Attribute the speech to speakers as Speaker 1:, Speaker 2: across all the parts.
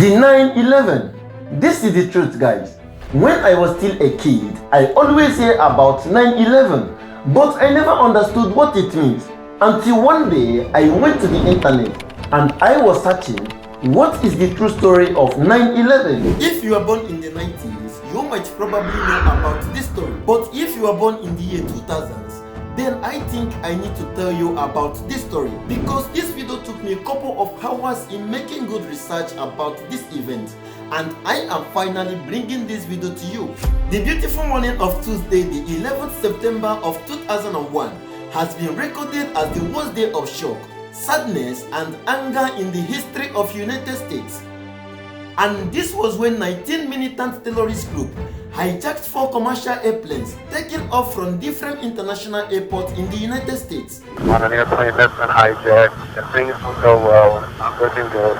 Speaker 1: The 9/11. This is the truth, guys. When I was still a kid, I always hear about 9/11, but I never understood what it means. Until one day, I went to the internet and I was searching, what is the true story of 9/11? If you were born in the 90s, you might probably know about this story. But if you were born in the year 2000s, then I think I need to tell you about this story, because this video took me a couple of hours in making good research about this event, and I am finally bringing this video to you. The beautiful morning of Tuesday, the 11th September of 2001 has been recorded as the worst day of shock, sadness and anger in the history of United States. And this was when 19 militant terrorist groups hijacked 4 commercial airplanes taken off from different international airports in the United States.
Speaker 2: On an airplane that's been hijacked, and things will go well, and it's not looking good.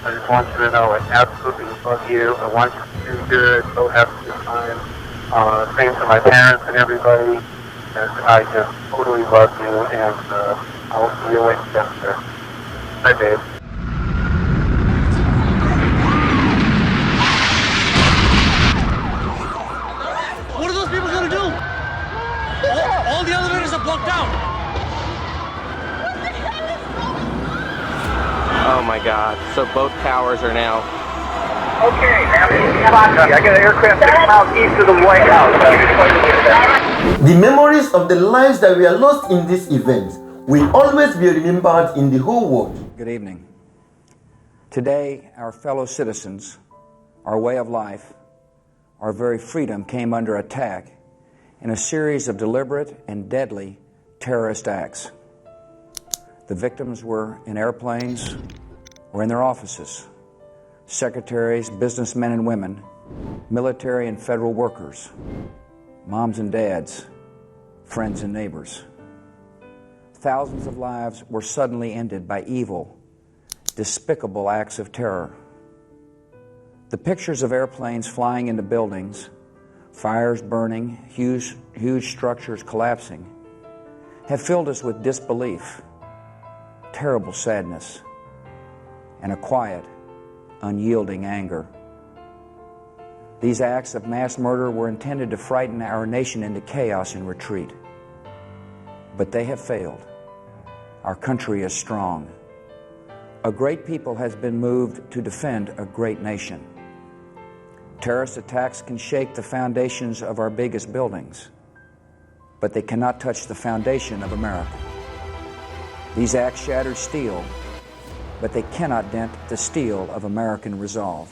Speaker 2: I just want you to know I absolutely love you. I want you to do good, so have a good time. Same to my parents and everybody. And I just totally love you, and I'll see you later. Bye, babe.
Speaker 3: What are those people gonna do? All the elevators are blocked out.
Speaker 4: Oh my God! So both towers are now.
Speaker 2: Okay, I got an aircraft 6 miles east of the White House.
Speaker 1: The memories of the lives that were lost in this event will always be remembered in the whole world.
Speaker 5: Good evening. Today, our fellow citizens, our way of life, our very freedom came under attack in a series of deliberate and deadly terrorist acts. The victims were in airplanes or in their offices. Secretaries, businessmen and women, military and federal workers, moms and dads, friends and neighbors. Thousands of lives were suddenly ended by evil, despicable acts of terror. The pictures of airplanes flying into buildings, fires burning, huge structures collapsing, have filled us with disbelief, terrible sadness, and a quiet, unyielding anger. These acts of mass murder were intended to frighten our nation into chaos and retreat. But they have failed. Our country is strong. A great people has been moved to defend a great nation. Terrorist attacks can shake the foundations of our biggest buildings, but they cannot touch the foundation of America. These acts shattered steel, but they cannot dent the steel of American resolve.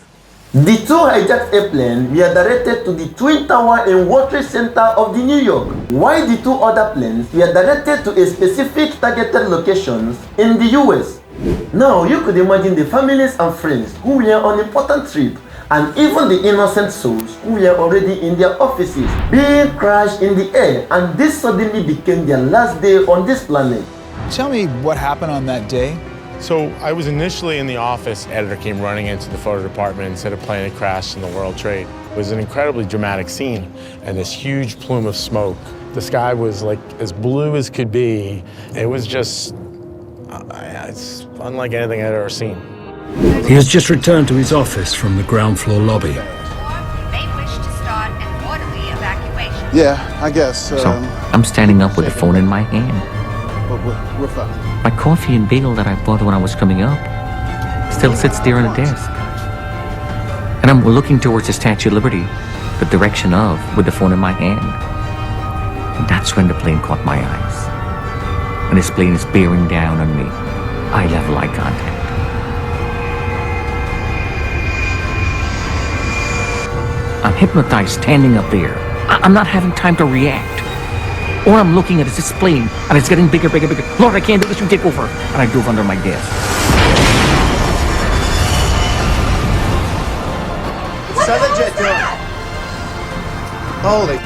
Speaker 1: The 2 hijacked airplanes were directed to the Twin Tower and World Trade Center of the New York, while the 2 other planes were directed to a specific targeted locations in the US. Now you could imagine the families and friends who were on important trip, and even the innocent souls who were already in their offices being crashed in the air, and this suddenly became their last day on this planet.
Speaker 6: Tell me what happened on that day.
Speaker 7: So I was initially in the office. Editor came running into the photo department and said a plane had crashed in the World Trade. It was an incredibly dramatic scene, and this huge plume of smoke. The sky was like as blue as could be. It was just, it's unlike anything I'd ever seen.
Speaker 8: He has just returned to his office from the ground floor lobby.
Speaker 9: You may wish to start an orderly evacuation.
Speaker 6: Yeah, I guess.
Speaker 10: So I'm standing up with the phone in my hand.
Speaker 6: We're fine.
Speaker 10: My coffee and bagel that I bought when I was coming up still sits there on the desk. And I'm looking towards the Statue of Liberty, the direction of, with the phone in my hand. And that's when the plane caught my eyes. And this plane is bearing down on me. Eye level eye contact. I'm hypnotized standing up there. I'm not having time to react. All I'm looking at is this plane, and it's getting bigger, bigger, bigger. Lord, I can't do this, you take over. And I drove under my desk.
Speaker 6: Southern jet doing? Holy.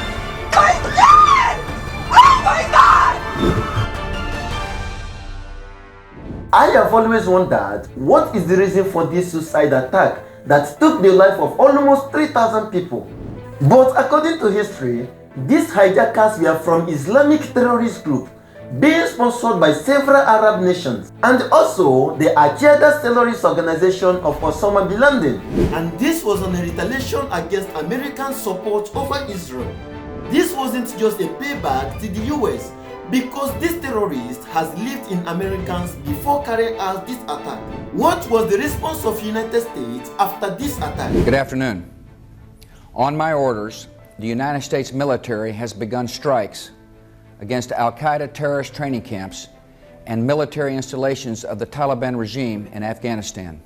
Speaker 9: I'm dead! Oh my God!
Speaker 1: I have always wondered, what is the reason for this suicide attack that took the life of almost 3,000 people? But according to history, these hijackers were from Islamic terrorist group being sponsored by several Arab nations, and also the Qaeda terrorist organization of Osama bin Laden. And this was in retaliation against American support over Israel. This wasn't just a payback to the US, because this terrorist has lived in Americans before carrying out this attack. What was the response of United States after this attack?
Speaker 5: Good afternoon. On my orders, the United States military has begun strikes against Al-Qaeda terrorist training camps and military installations of the Taliban regime in Afghanistan.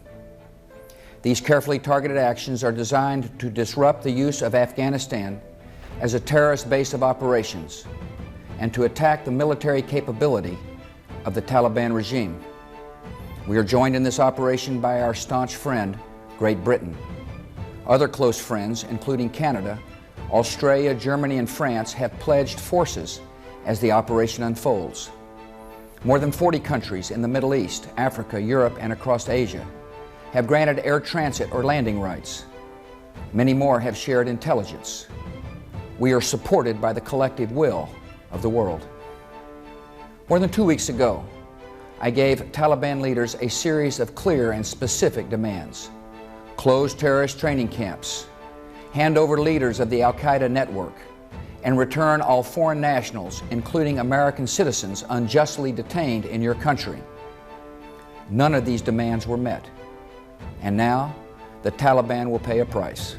Speaker 5: These carefully targeted actions are designed to disrupt the use of Afghanistan as a terrorist base of operations and to attack the military capability of the Taliban regime. We are joined in this operation by our staunch friend, Great Britain. Other close friends, including Canada, Australia, Germany, and France, have pledged forces as the operation unfolds. More than 40 countries in the Middle East, Africa, Europe, and across Asia have granted air transit or landing rights. Many more have shared intelligence. We are supported by the collective will of the world. More than 2 weeks ago, I gave Taliban leaders a series of clear and specific demands. Close terrorist training camps, hand over leaders of the Al-Qaeda network, and return all foreign nationals, including American citizens unjustly detained in your country. None of these demands were met. And now, the Taliban will pay a price.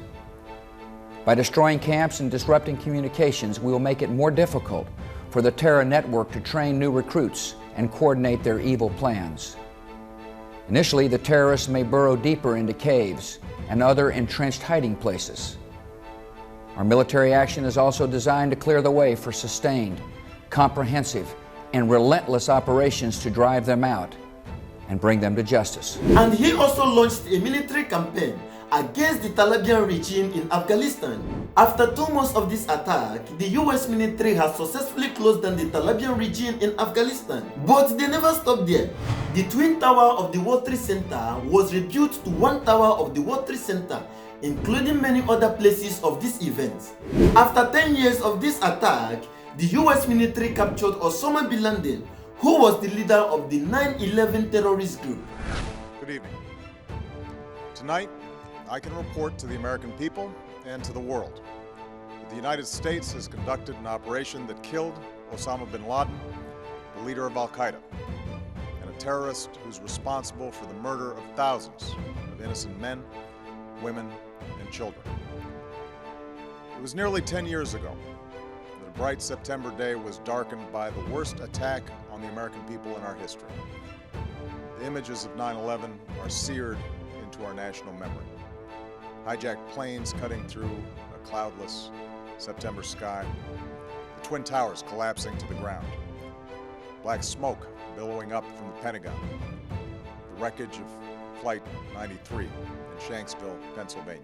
Speaker 5: By destroying camps and disrupting communications, we will make it more difficult for the terror network to train new recruits and coordinate their evil plans. Initially, the terrorists may burrow deeper into caves and other entrenched hiding places. Our military action is also designed to clear the way for sustained, comprehensive, and relentless operations to drive them out and bring them to justice.
Speaker 1: And he also launched a military campaign against the Taliban regime in Afghanistan. After 2 months of this attack, the US military has successfully closed down the Taliban regime in Afghanistan. But they never stopped there. The Twin Tower of the World Trade Center was rebuilt to one tower of the World Trade Center, including many other places of this event. After 10 years of this attack, the US military captured Osama bin Laden, who was the leader of the 9/11 terrorist group.
Speaker 11: Good evening. Tonight, I can report to the American people and to the world that the United States has conducted an operation that killed Osama bin Laden, the leader of Al-Qaeda, and a terrorist who's responsible for the murder of thousands of innocent men, women, and children. It was nearly 10 years ago that a bright September day was darkened by the worst attack on the American people in our history. The images of 9/11 are seared into our national memory. Hijacked planes cutting through a cloudless September sky, the Twin Towers collapsing to the ground, black smoke billowing up from the Pentagon, the wreckage of Flight 93 in Shanksville, Pennsylvania,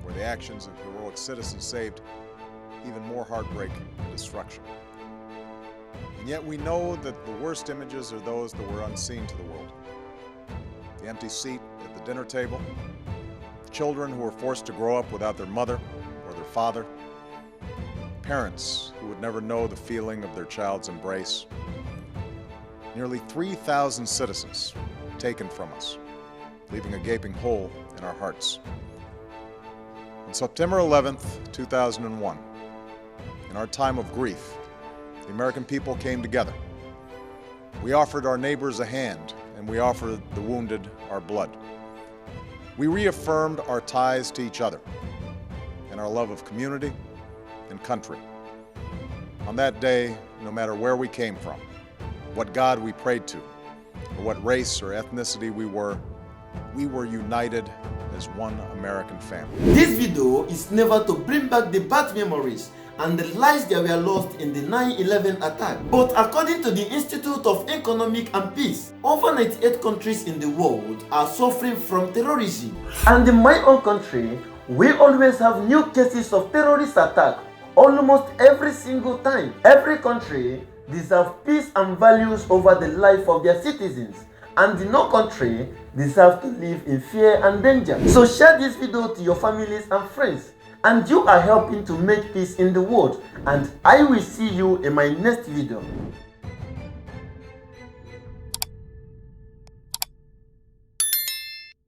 Speaker 11: where the actions of heroic citizens saved even more heartbreak and destruction. And yet we know that the worst images are those that were unseen to the world. The empty seat at the dinner table, children who were forced to grow up without their mother or their father, parents who would never know the feeling of their child's embrace, nearly 3,000 citizens taken from us, leaving a gaping hole in our hearts. On September 11th, 2001, in our time of grief, the American people came together. We offered our neighbors a hand, and we offered the wounded our blood. We reaffirmed our ties to each other and our love of community and country. On that day, no matter where we came from, what God we prayed to, or what race or ethnicity we were united as one American family.
Speaker 1: This video is never to bring back the bad memories and the lives that were lost in the 9/11 attack. But according to the Institute of Economic and Peace, over 98 countries in the world are suffering from terrorism. And in my own country, we always have new cases of terrorist attack almost every single time. Every country deserves peace and values over the life of their citizens, and no country deserves to live in fear and danger. So share this video to your families and friends, and you are helping to make peace in the world. And I will see you in my next video.